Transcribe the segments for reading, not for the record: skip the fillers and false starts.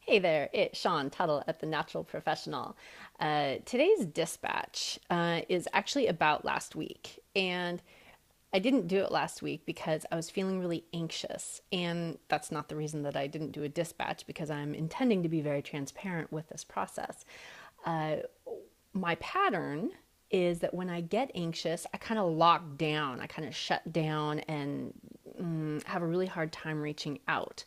Hey there, it's Sean Tuttle at The Natural Professional. Today's dispatch is actually about last week. And I didn't do it last week because I was feeling really anxious. And that's not the reason that I didn't do a dispatch, because I'm intending to be very transparent with this process. Uh, my pattern is that when I get anxious, I kind of lock down, I kind of shut down and have a really hard time reaching out,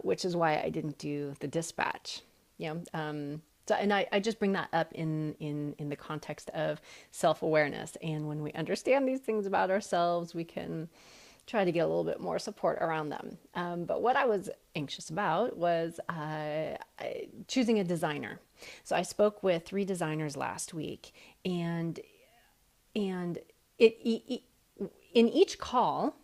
which is why I didn't do the dispatch. You know, so, and I just bring that up in the context of self awareness. And when we understand these things about ourselves, we can try to get a little bit more support around them. But what I was anxious about was choosing a designer. So I spoke with 3 designers last week, and and it in each call,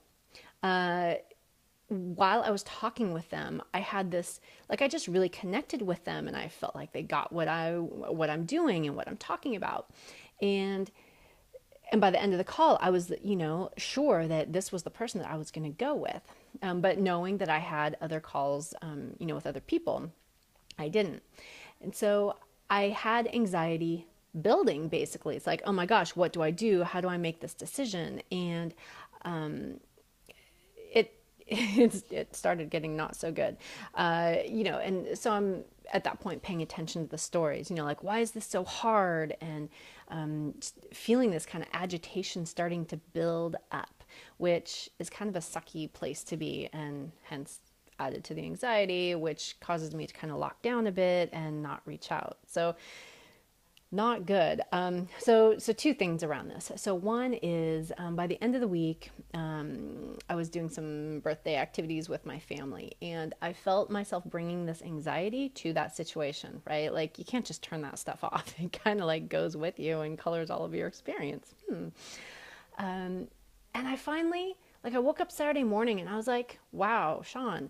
while I was talking with them, I had this, like, I just really connected with them, and I felt like they got what I'm doing and what I'm talking about. And and by the end of the call, I was, sure that this was the person that I was going to go with. But knowing that I had other calls, with other people, I didn't. And so I had anxiety building, basically. It's like, oh my gosh, what do I do? How do I make this decision? And it it started getting not so good, and so I'm at that point paying attention to the stories, like, why is this so hard? And feeling this kind of agitation starting to build up, which is kind of a sucky place to be, and hence added to the anxiety, which causes me to kind of lock down a bit and not reach out. So not good. So 2 things around this. So one is, by the end of the week, I was doing some birthday activities with my family, and I felt myself bringing this anxiety to that situation, right? Like, you can't just turn that stuff off. It kind of like goes with you and colors all of your experience. And I finally, like, I woke up Saturday morning and I was like, wow, Sean,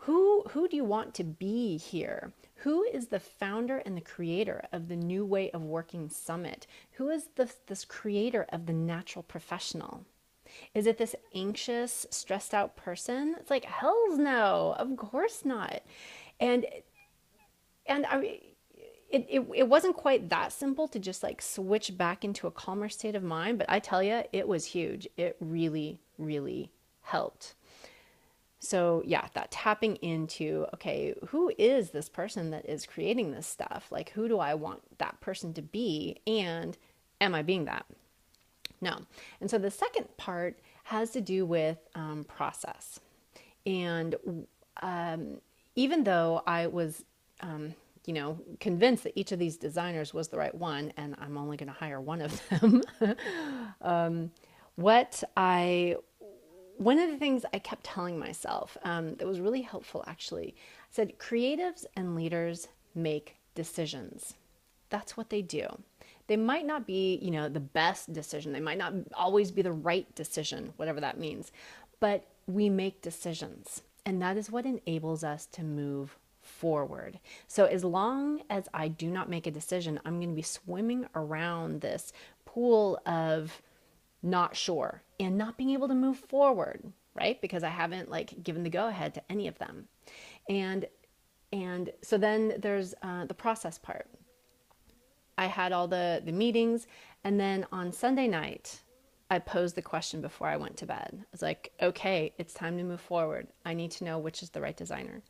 who do you want to be here? Who is the founder and the creator of the New Way of Working Summit? Who is this creator of the Natural Professional? Is it this anxious, stressed out person? It's like, hell's no, of course not. And and I it wasn't quite that simple to just like switch back into a calmer state of mind, but I tell you, it was huge. It really, really helped. So yeah, that tapping into, okay, who is this person that is creating this stuff? Like, who do I want that person to be? And am I being that? No. And so the second part has to do with process. And even though I was, convinced that each of these designers was the right one, and I'm only going to hire one of them, what I one of the things I kept telling myself, that was really helpful, actually, I said, creatives and leaders make decisions. That's what they do. They might not be, the best decision. They might not always be the right decision, whatever that means. But we make decisions. And that is what enables us to move forward. So as long as I do not make a decision, I'm going to be swimming around this pool of not sure and not being able to move forward, right? Because I haven't like given the go ahead to any of them. And so then there's the process part. I had all the meetings, and then on Sunday night, I posed the question before I went to bed. I was like, okay, it's time to move forward. I need to know which is the right designer.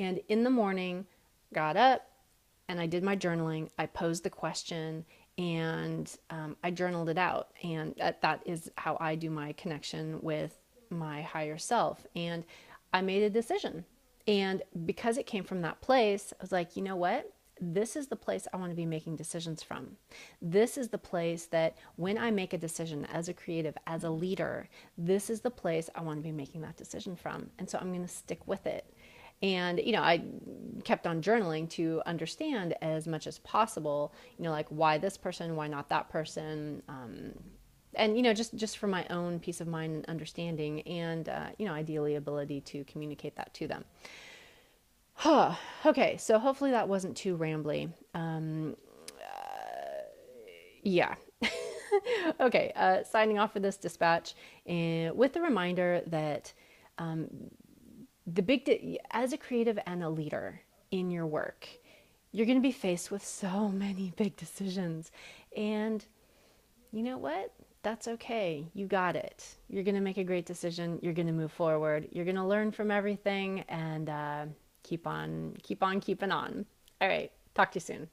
And in the morning, got up and I did my journaling. I posed the question, and I journaled it out. And that is how I do my connection with my higher self. And I made a decision. And because it came from that place, I was like, you know what? This is the place I want to be making decisions from. This is the place that when I make a decision as a creative, as a leader, this is the place I want to be making that decision from. And so I'm going to stick with it. And, I kept on journaling to understand as much as possible, like, why this person, why not that person? And, just for my own peace of mind and understanding, and, ideally ability to communicate that to them. Okay, so hopefully that wasn't too rambly. Yeah. Okay, signing off for this dispatch, and with the reminder that as a creative and a leader, in your work. You're going to be faced with so many big decisions. And you know what? That's okay. You got it. You're going to make a great decision. You're going to move forward. You're going to learn from everything and keep on keeping on. All right. Talk to you soon.